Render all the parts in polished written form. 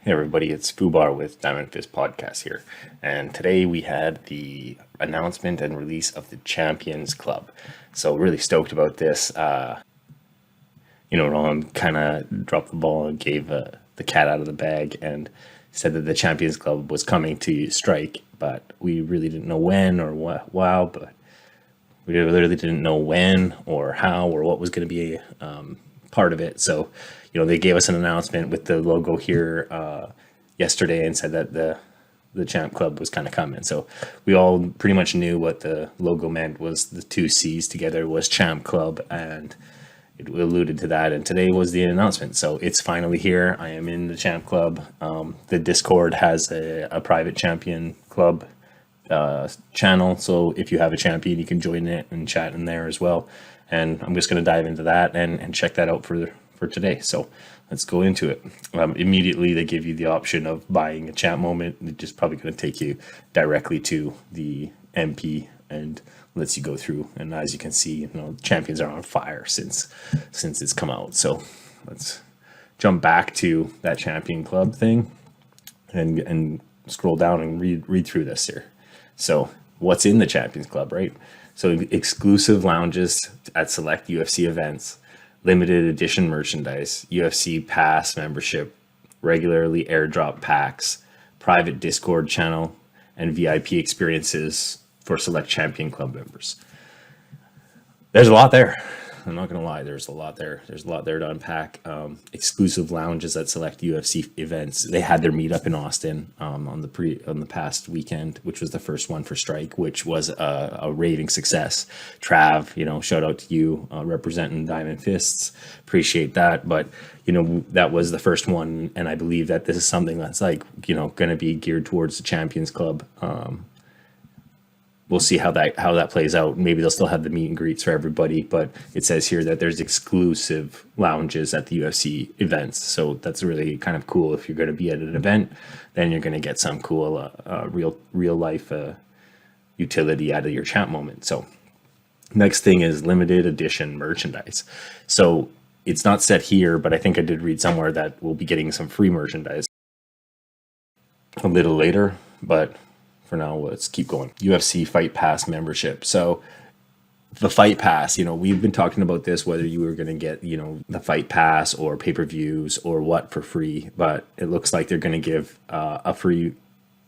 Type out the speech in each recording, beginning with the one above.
Hey everybody, it's Fubar with Diamond Fist Podcast here. And today we had the announcement and release of the Champions Club. So really stoked about this. Ron kind of dropped the ball and gave the cat out of the bag and said that the Champions Club was coming to Strike, but we really didn't know when or but we literally didn't know when or how or what was going to be part of it. So, they gave us an announcement with the logo here yesterday and said that the Champ Club was kind of coming. So we all pretty much knew what the logo meant was the two C's together was Champ Club, and it alluded to that. And today was the announcement. So it's finally here. I am in the Champ Club. The Discord has a private champion club channel. So if you have a champion, you can join it and chat in there as well. And I'm just going to dive into that and check that out for today. So let's go into it. Immediately, they give you the option of buying a champ moment. It's just probably going to take you directly to the MP and lets you go through. And as you can see, champions are on fire since it's come out. So let's jump back to that champion club thing and scroll down and read through this here. So what's in the Champions Club, right? So exclusive lounges at select UFC events, limited edition merchandise, UFC Pass membership, regularly airdrop packs, private Discord channel, and VIP experiences for select Champion Club members. There's a lot there. I'm not going to lie. There's a lot there. There's a lot there to unpack. Exclusive lounges at select UFC events. They had their meetup in Austin on the past weekend, which was the first one for Strike, which was a raving success. Trav, shout out to you representing Diamond Fists. Appreciate that. But that was the first one, and I believe that this is something that's going to be geared towards the Champions Club. We'll see how that plays out. Maybe they'll still have the meet and greets for everybody, but it says here that there's exclusive lounges at the UFC events. So that's really kind of cool. If you're going to be at an event, then you're going to get some cool real life utility out of your champ moment. So next thing is limited edition merchandise. So it's not set here, but I think I did read somewhere that we'll be getting some free merchandise a little later, but for now, let's keep going. UFC Fight Pass membership. So the Fight Pass, we've been talking about this, whether you were going to get, the Fight Pass or pay-per-views or what for free, but it looks like they're going to give a free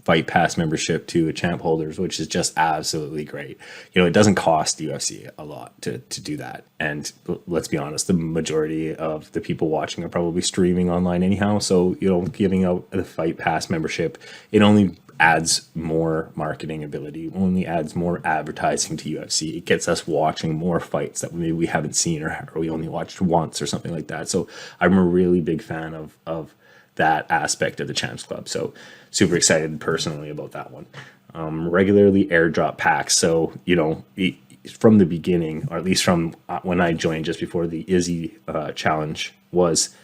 Fight Pass membership to champ holders, which is just absolutely great. It doesn't cost UFC a lot to do that. And let's be honest, the majority of the people watching are probably streaming online anyhow. So, giving out the Fight Pass membership, it only adds more marketing ability, only adds more advertising to UFC. It gets us watching more fights that maybe we haven't seen or we only watched once or something like that. So I'm a really big fan of that aspect of the Champs Club. So super excited personally about that one. Regularly airdrop packs. So, from the beginning, or at least from when I joined just before the Izzy challenge was,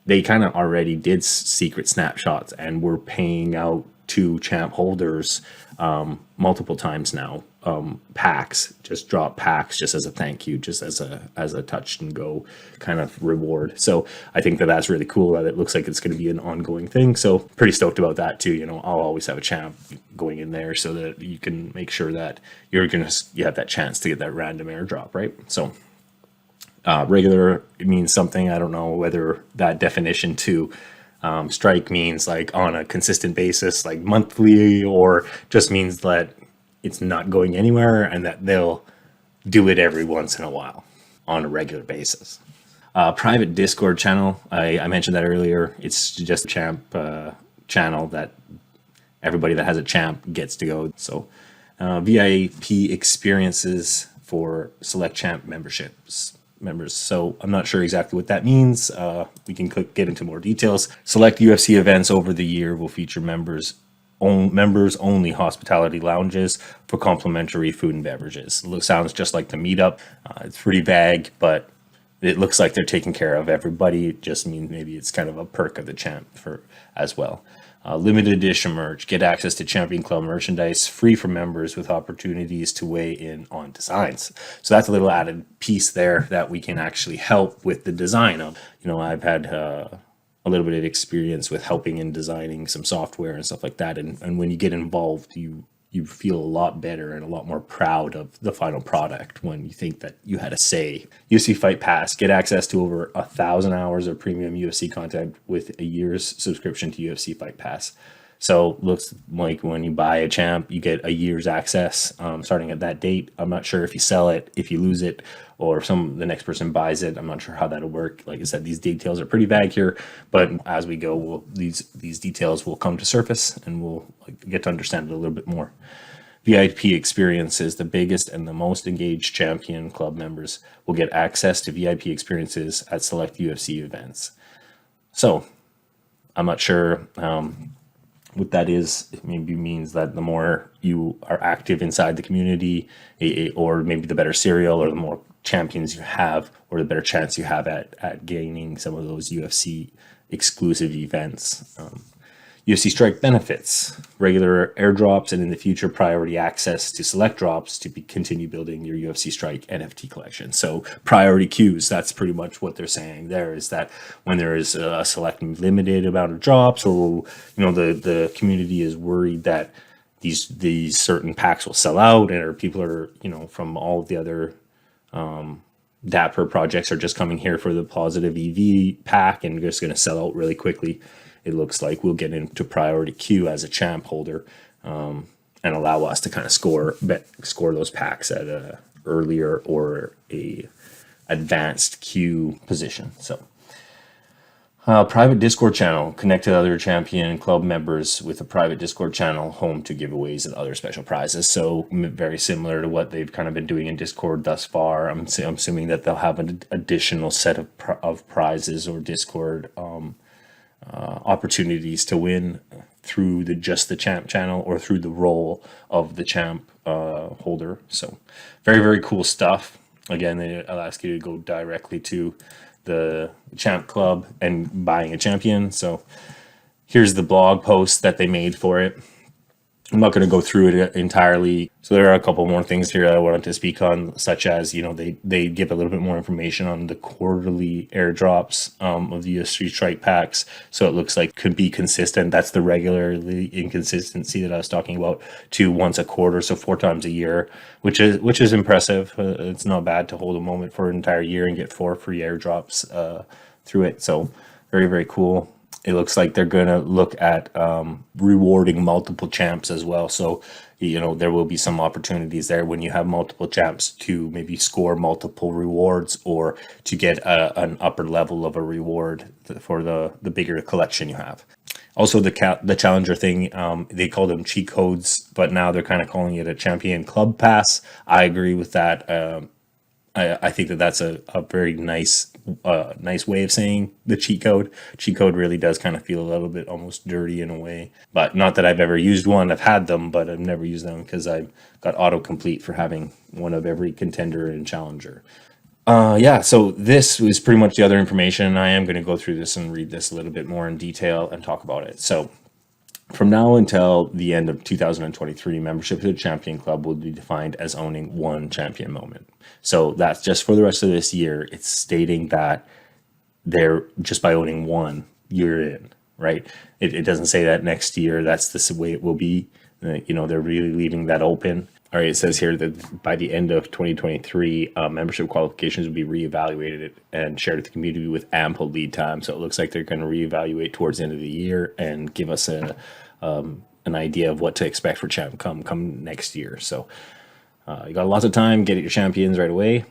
they kind of already did secret snapshots and were paying out to champ holders multiple times now. Packs, just drop packs just as a thank you, just as a touch and go kind of reward. So I think that that's really cool, that it looks like it's going to be an ongoing thing. So pretty stoked about that too. I'll always have a champ going in there so that you can make sure that you have that chance to get that random airdrop, right? So regular, it means something. I don't know whether that definition to Strike means like on a consistent basis, like monthly, or just means that it's not going anywhere and that they'll do it every once in a while on a regular basis. Private Discord channel. I mentioned that earlier. It's just a champ channel that everybody that has a champ gets to go. So VIP experiences for select champ members. So I'm not sure exactly what that means. We can get into more details. Select UFC events over the year will feature members only hospitality lounges for complimentary food and beverages. Sounds just like the meetup. It's pretty vague, but it looks like they're taking care of everybody. It just means maybe it's kind of a perk of the champ as well. Limited edition merch. Get access to Champion Club merchandise free for members with opportunities to weigh in on designs. So that's a little added piece there that we can actually help with the design of. I've had a little bit of experience with helping in designing some software and stuff like that. And when you get involved, you feel a lot better and a lot more proud of the final product when you think that you had a say. UFC Fight Pass, get access to over 1,000 hours of premium UFC content with a year's subscription to UFC Fight Pass. So looks like when you buy a champ, you get a year's access starting at that date. I'm not sure if you sell it, if you lose it, or if the next person buys it. I'm not sure how that'll work. Like I said, these details are pretty vague here, but as we go, these details will come to surface, and we'll get to understand it a little bit more. VIP experiences, the biggest and the most engaged champion club members will get access to VIP experiences at select UFC events. So I'm not sure what that is. It maybe means that the more you are active inside the community, or maybe the better serial, or the more champions you have, or the better chance you have at gaining some of those UFC exclusive events. UFC Strike benefits, regular airdrops, and in the future, priority access to select drops to continue building your UFC Strike NFT collection. So priority queues, that's pretty much what they're saying there, is that when there is a select limited amount of drops, or the community is worried that these certain packs will sell out, or people are, from all of the other Dapper projects are just coming here for the positive EV pack and just going to sell out really quickly. It looks like we'll get into priority queue as a champ holder, and allow us to kind of score those packs at a earlier or a advanced queue position. So private Discord channel, connect to other champion club members with a private Discord channel, home to giveaways and other special prizes. So very similar to what they've kind of been doing in Discord thus far. I'm assuming that they'll have an additional set of prizes or Discord opportunities to win through just the champ channel, or through the role of the champ holder. So very, very cool stuff. Again, I'll ask you to go directly to the champ club and buying a champion. So here's the blog post that they made for it. I'm not going to go through it entirely. So there are a couple more things here that I wanted to speak on, such as, they give a little bit more information on the quarterly airdrops of the UFC Strike packs. So it looks like could be consistent. That's the regularly inconsistency that I was talking about, to once a quarter, so 4 times a year, which is impressive. It's not bad to hold a moment for an entire year and get 4 free airdrops through it. So very, very cool. It looks like they're going to look at rewarding multiple champs as well. So, there will be some opportunities there when you have multiple champs to maybe score multiple rewards, or to get an upper level of a reward for the bigger collection you have. Also, the challenger thing, they call them cheat codes, but now they're kind of calling it a champion club pass. I agree with that. I think that's a very nice way of saying the cheat code. Cheat code really does kind of feel a little bit almost dirty in a way, but not that I've ever used one. I've had them, but I've never used them because I've got autocomplete for having one of every contender and challenger. So this was pretty much the other information. I am going to go through this and read this a little bit more in detail and talk about it. So from now until the end of 2023, membership to the Champion Club will be defined as owning one champion moment. So that's just for the rest of this year. It's stating that they're just by owning one, you're in, right? It doesn't say that next year that's the way it will be. They're really leaving that open. All right, it says here that by the end of 2023, membership qualifications will be reevaluated and shared with the community with ample lead time. So it looks like they're going to reevaluate towards the end of the year and give us an idea of what to expect for champ come next year. So you got lots of time. Get your champions right away.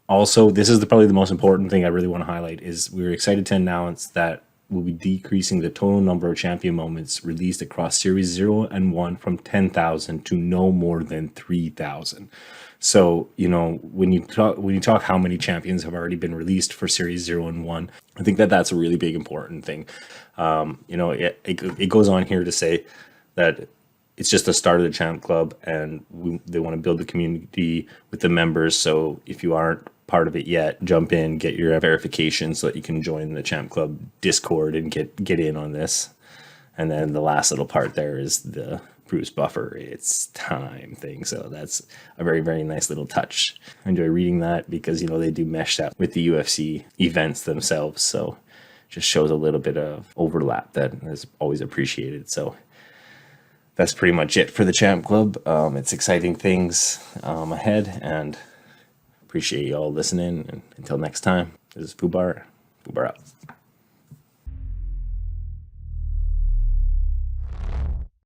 Also, this is probably the most important thing I really want to highlight is we're excited to announce that we'll be decreasing the total number of champion moments released across Series 0 and 1 from 10,000 to no more than 3,000. So, when you talk how many champions have already been released for Series 0 and 1, I think that's a really big important thing. It goes on here to say that it's just the start of the Champ Club, and they want to build the community with the members. So if you aren't part of it yet, jump in, get your verification so that you can join the Champ Club Discord and get in on this. And then the last little part there is the Bruce Buffer, it's time thing. So that's a very, very nice little touch. I enjoy reading that because, they do mesh that with the UFC events themselves. So just shows a little bit of overlap that is always appreciated. So that's pretty much it for the Champ Club. It's exciting things ahead, and appreciate you all listening. And until next time, this is Fubar. Fubar out.